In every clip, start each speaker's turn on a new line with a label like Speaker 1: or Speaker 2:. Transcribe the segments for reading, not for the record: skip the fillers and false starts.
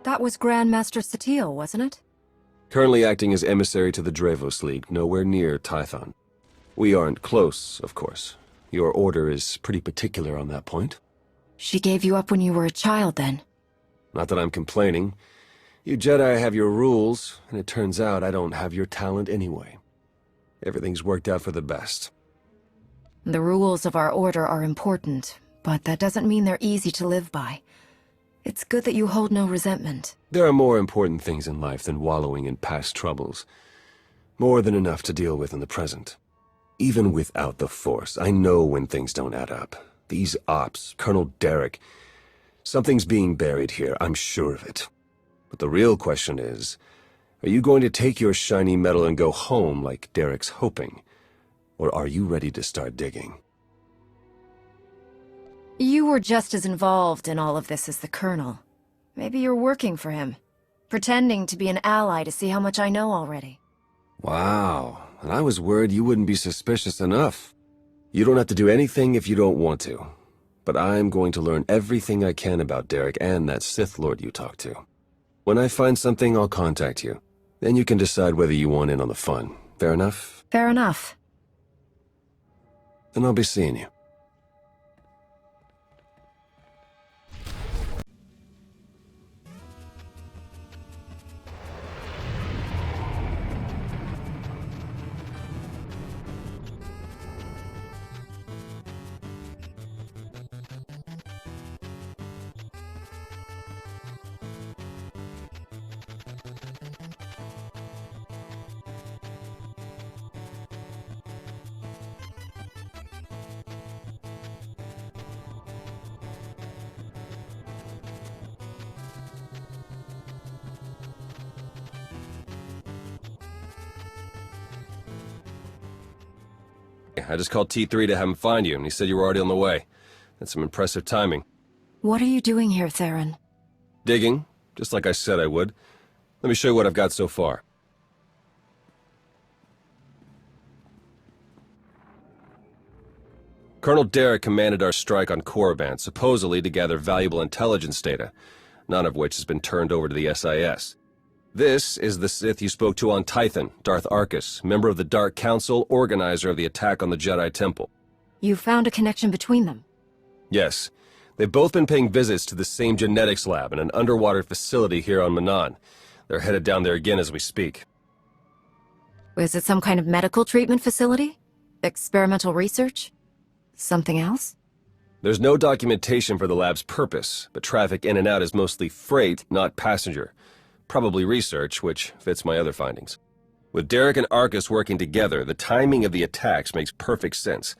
Speaker 1: That was Grandmaster SWTOR, wasn't it?
Speaker 2: Currently acting as emissary to the Drevos League, nowhere near Tython. We aren't close, of course. Your order is pretty particular on that point.
Speaker 1: She gave you up when you were a child, then?
Speaker 2: Not that I'm complaining. You Jedi have your rules, and it turns out I don't have your talent anyway. Everything's worked out for the best.
Speaker 1: The rules of our order are important, but that doesn't mean they're easy to live by. It's good that you hold no resentment.
Speaker 2: There are more important things in life than wallowing in past troubles. More than enough to deal with in the present. Even without the Force, I know when things don't add up. These ops, Colonel Derek... Something's being buried here, I'm sure of it. But the real question is, are you going to take your shiny medal and go home like Derek's hoping? Or are you ready to start digging?
Speaker 1: You were just as involved in all of this as the Colonel. Maybe you're working for him, pretending to be an ally to see how much I know already.
Speaker 2: Wow, and I was worried you wouldn't be suspicious enough. You don't have to do anything if you don't want to. But I'm going to learn everything I can about Derek and that Sith Lord you talked to. When I find something, I'll contact you. Then you can decide whether you want in on the fun. Fair enough?
Speaker 1: Fair enough.
Speaker 2: Then I'll be seeing you. I just called T3 to have him find you, and he said you were already on the way. That's some impressive timing.
Speaker 1: What are you doing here, Theron?
Speaker 2: Digging, just like I said I would. Let me show you what I've got so far. Colonel Derek commanded our strike on Korriban, supposedly to gather valuable intelligence data, none of which has been turned over to the SIS. This is the Sith you spoke to on Tython, Darth Arkus, member of the Dark Council, organizer of the attack on the Jedi Temple.
Speaker 1: You found a connection between them?
Speaker 2: Yes. They've both been paying visits to the same genetics lab in an underwater facility here on Manaan. They're headed down there again as we speak.
Speaker 1: Is it some kind of medical treatment facility? Experimental research? Something else?
Speaker 2: There's no documentation for the lab's purpose, but traffic in and out is mostly freight, not passenger. Probably research, which fits my other findings. With Derek and Arkus working together, the timing of the attacks makes perfect sense.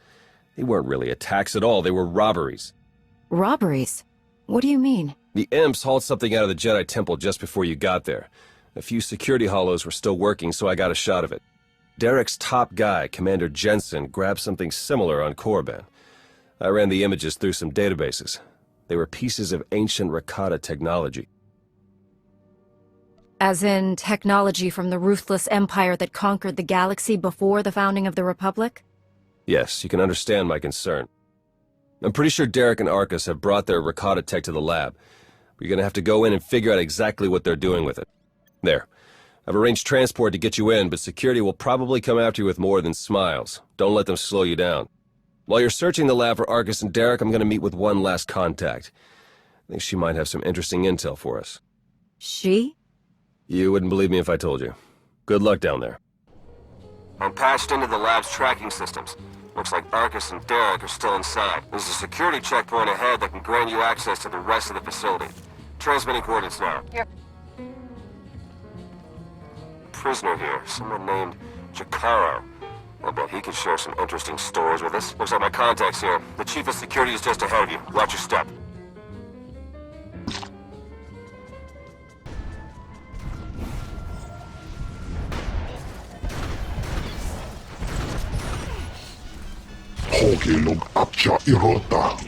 Speaker 2: They weren't really attacks at all, they were robberies.
Speaker 1: Robberies? What do you mean?
Speaker 2: The Imps hauled something out of the Jedi Temple just before you got there. A few security hollows were still working, so I got a shot of it. Derek's top guy, Commander Jensen, grabbed something similar on Korriban. I ran the images through some databases. They were pieces of ancient Rakata technology.
Speaker 1: As in technology from the ruthless empire that conquered the galaxy before the founding of the Republic?
Speaker 2: Yes, you can understand my concern. I'm pretty sure Derek and Arkus have brought their Rakata tech to the lab. We're gonna have to go in and figure out exactly what they're doing with it. There. I've arranged transport to get you in, but security will probably come after you with more than smiles. Don't let them slow you down. While you're searching the lab for Arkus and Derek, I'm gonna meet with one last contact. I think she might have some interesting intel for us.
Speaker 1: She?
Speaker 2: You wouldn't believe me if I told you. Good luck down there. I'm patched into the lab's tracking systems. Looks like Arkus and Derek are still inside. There's a security checkpoint ahead that can grant you access to the rest of the facility. Transmitting coordinates now.
Speaker 1: Yep.
Speaker 2: Prisoner here, someone named Jakaro. I'll bet he could share some interesting stories with us. Looks like my contact's here. The chief of security is just ahead of you. Watch your step.
Speaker 3: Hogilog akja irota.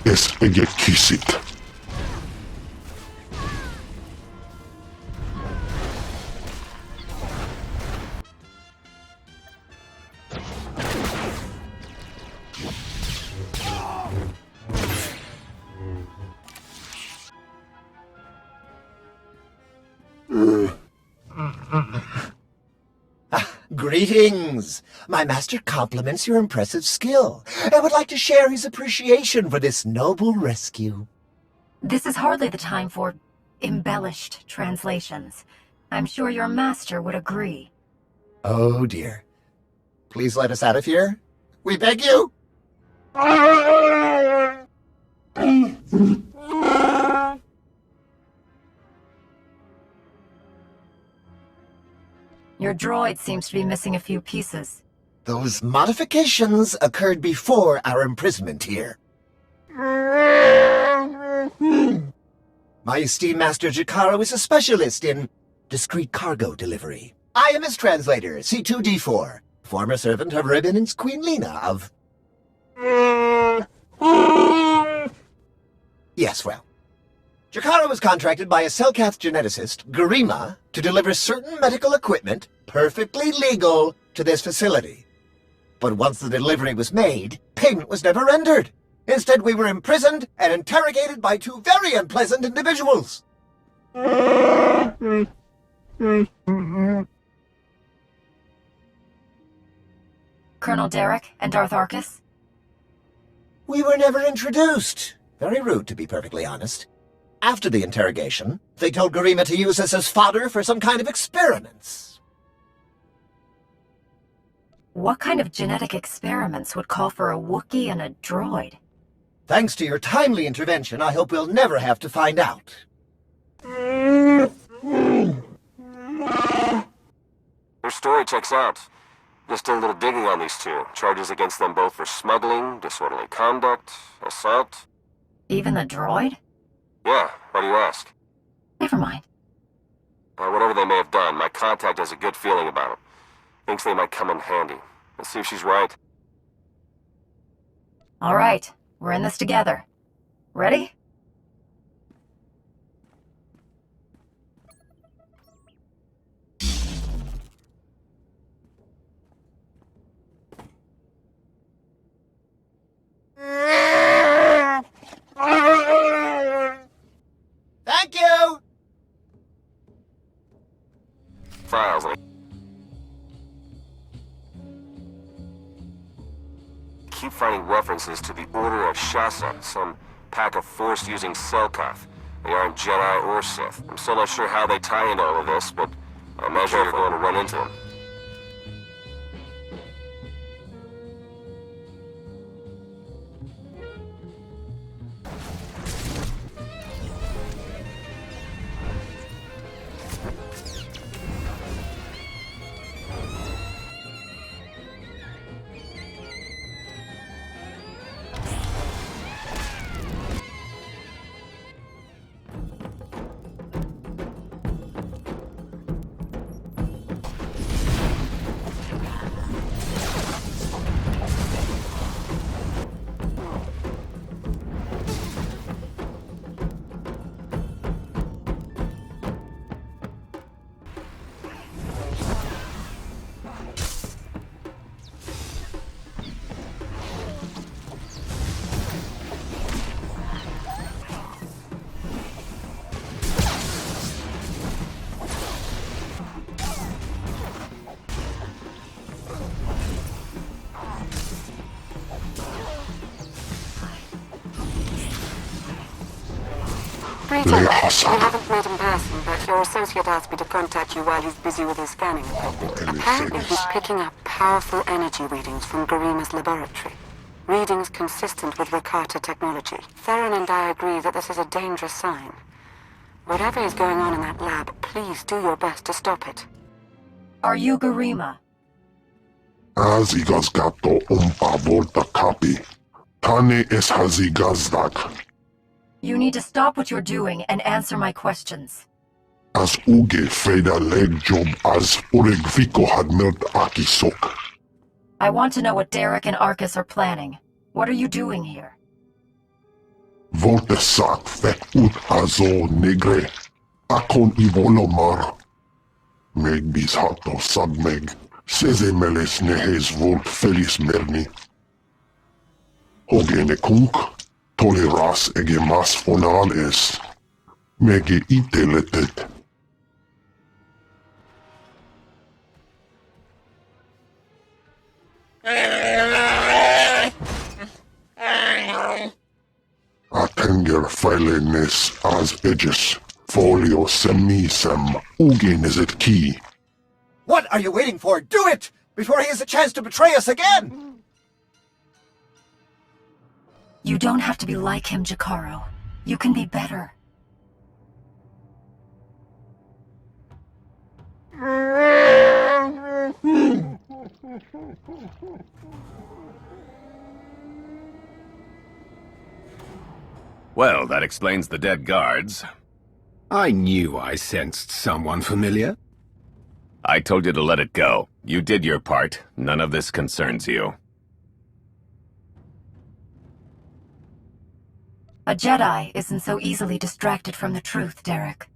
Speaker 3: Es ege kisit.
Speaker 4: Greetings! My master compliments your impressive skill and would like to share his appreciation for this noble rescue.
Speaker 1: This is hardly the time for embellished translations. I'm sure your master would agree.
Speaker 4: Oh dear. Please let us out of here. We beg you!
Speaker 1: Your droid seems to be missing a few pieces.
Speaker 4: Those modifications occurred before our imprisonment here. My esteemed Master Jakaro is a specialist in discreet cargo delivery. I am his translator, C2D4, former servant of Ribbon's Queen Lena of... Yes, well. Jakaro was contracted by a Selkath geneticist, Garima, to deliver certain medical equipment, perfectly legal, to this facility. But once the delivery was made, payment was never rendered. Instead, we were imprisoned and interrogated by two very unpleasant individuals.
Speaker 1: Colonel Derek and Darth Arcus?
Speaker 4: We were never introduced. Very rude, to be perfectly honest. After the interrogation, they told Garima to use us as fodder for some kind of experiments.
Speaker 1: What kind of genetic experiments would call for a Wookiee and a droid?
Speaker 4: Thanks to your timely intervention, I hope we'll never have to find out.
Speaker 2: Your story checks out. Just did a little digging on these two. Charges against them both for smuggling, disorderly conduct, assault.
Speaker 1: Even the droid?
Speaker 2: Yeah, why do you ask?
Speaker 1: Never mind.
Speaker 2: Whatever they may have done, my contact has a good feeling about it. Thinks they might come in handy. Let's see if she's right.
Speaker 1: All right, we're in this together. Ready?
Speaker 4: Thank you!
Speaker 2: Files. Keep finding references to the Order of Shasa, some pack of Force-using Selkath. They aren't Jedi or Sith. I'm still not sure how they tie into all of this, but I imagine you're going to run into them.
Speaker 5: Greetings. We haven't met in person, but your associate asked me to contact you while he's busy with his scanning equipment. Apparently he's picking up powerful energy readings from Garima's laboratory. Readings consistent with Rakata technology. Theron and I agree that this is a dangerous sign. Whatever is going on in that lab, please do your best to stop it.
Speaker 1: Are you Garima?
Speaker 3: Hazigazgato volta kapi. Tane es hazigazdak.
Speaker 1: You need to stop what you're doing and answer my questions.
Speaker 3: As uge feda leg job as uregviko had milt akisok.
Speaker 1: I want to know what Derek and Arcus are planning. What are you doing here?
Speaker 3: Volte sak fet ut azo negre. Akon ivolomar. Meg bis hato sagmeg. Seze meles nehes volt felis merni. Ogene kunk. Toleras ege mas fonal es. Mege iteletet. failenes as edges. Folio semisem ugeneset key.
Speaker 4: What are you waiting for? Do it! Before he has a chance to betray us again!
Speaker 1: You don't have to be like him, Jacaro. You can be better.
Speaker 6: Well, that explains the dead guards.
Speaker 7: I knew I sensed someone familiar.
Speaker 6: I told you to let it go. You did your part. None of this concerns you.
Speaker 1: A Jedi isn't so easily distracted from the truth, Derek.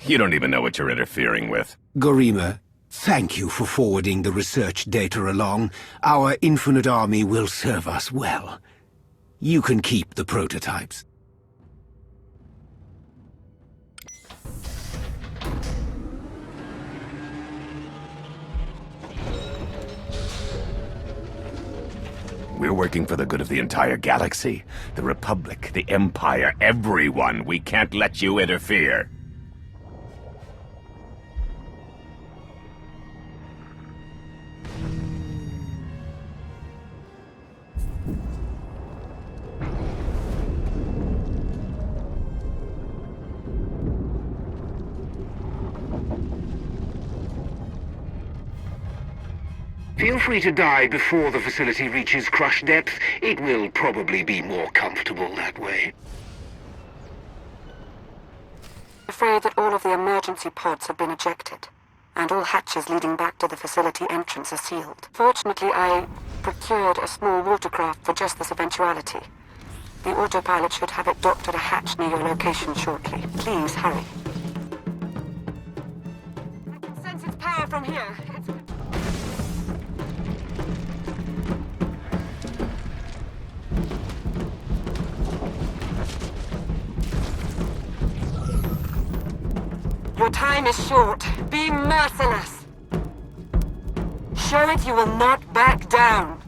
Speaker 6: You don't even know what you're interfering with.
Speaker 7: Garima, thank you for forwarding the research data along. Our infinite army will serve us well. You can keep the prototypes.
Speaker 6: We're working for the good of the entire galaxy. The Republic, the Empire, everyone. We can't let you interfere.
Speaker 7: Feel free to die before the facility reaches crush depth. It will probably be more comfortable that way.
Speaker 5: I'm afraid that all of the emergency pods have been ejected, and all hatches leading back to the facility entrance are sealed. Fortunately, I procured a small watercraft for just this eventuality. The autopilot should have it docked at a hatch near your location shortly. Please, hurry. I can sense its power from here. Your time is short. Be merciless. Show it you will not back down.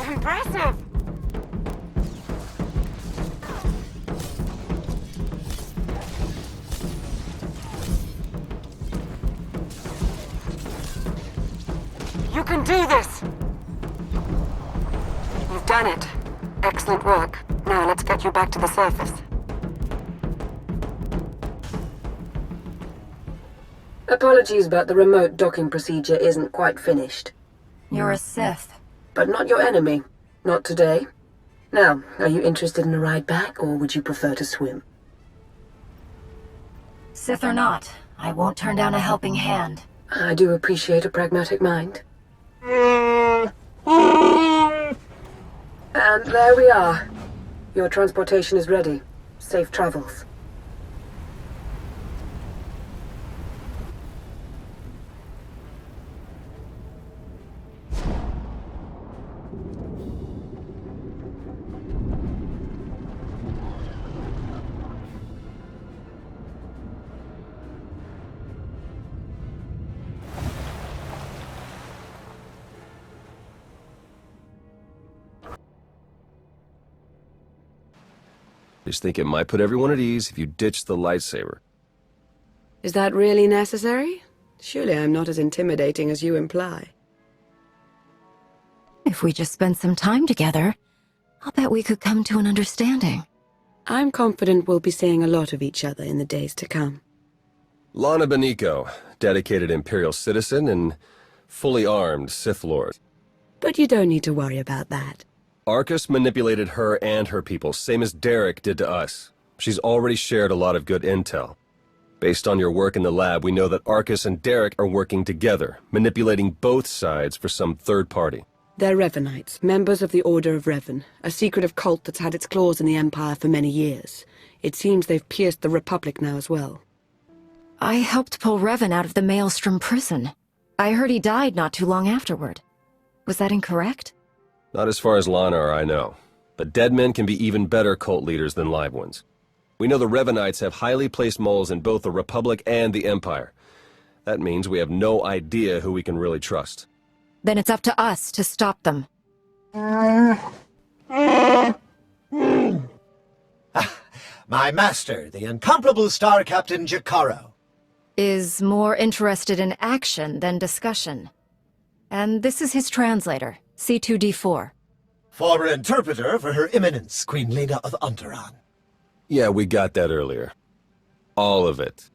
Speaker 5: Impressive. You can do this! You've done it. Excellent work. Now let's get you back to the surface. Apologies about the remote docking procedure isn't quite finished.
Speaker 1: You're a Sith.
Speaker 5: But not your enemy. Not today. Now, are you interested in a ride back, or would you prefer to swim?
Speaker 1: Sith or not, I won't turn down a helping hand.
Speaker 5: I do appreciate a pragmatic mind. And there we are. Your transportation is ready. Safe travels.
Speaker 2: Just think it might put everyone at ease if you ditch the lightsaber.
Speaker 8: Is that really necessary? Surely I'm not as intimidating as you imply.
Speaker 1: If we just spend some time together, I'll bet we could come to an understanding.
Speaker 8: I'm confident we'll be seeing a lot of each other in the days to come.
Speaker 2: Lana Beniko, dedicated Imperial citizen and fully armed Sith Lord.
Speaker 8: But you don't need to worry about that.
Speaker 2: Arcus manipulated her and her people, same as Derek did to us. She's already shared a lot of good intel. Based on your work in the lab, we know that Arcus and Derek are working together, manipulating both sides for some third party.
Speaker 8: They're Revenites, members of the Order of Revan, a secretive cult that's had its claws in the Empire for many years. It seems they've pierced the Republic now as well.
Speaker 1: I helped pull Revan out of the Maelstrom prison. I heard he died not too long afterward. Was that incorrect?
Speaker 2: Not as far as Lana or I know, but dead men can be even better cult leaders than live ones. We know the Revenites have highly placed moles in both the Republic and the Empire. That means we have no idea who we can really trust.
Speaker 1: Then it's up to us to stop them.
Speaker 4: My master, the incomparable Star Captain Jacaro.
Speaker 1: Is more interested in action than discussion. And this is his translator, C2D4.
Speaker 4: Former interpreter for Her Eminence, Queen Lena of Unteron.
Speaker 2: Yeah, we got that earlier. All of it.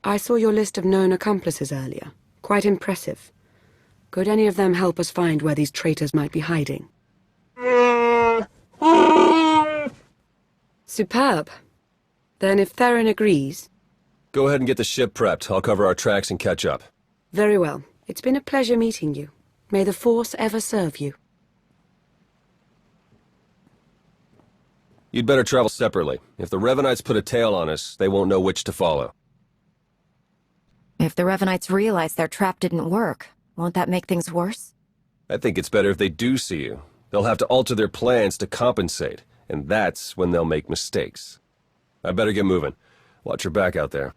Speaker 8: I saw your list of known accomplices earlier. Quite impressive. Could any of them help us find where these traitors might be hiding? Superb. Then if Theron agrees...
Speaker 2: Go ahead and get the ship prepped. I'll cover our tracks and catch up.
Speaker 8: Very well. It's been a pleasure meeting you. May the Force ever serve you.
Speaker 2: You'd better travel separately. If the Revenites put a tail on us, they won't know which to follow.
Speaker 1: If the Revenites realize their trap didn't work, won't that make things worse?
Speaker 2: I think it's better if they do see you. They'll have to alter their plans to compensate, and that's when they'll make mistakes. I better get moving. Watch your back out there.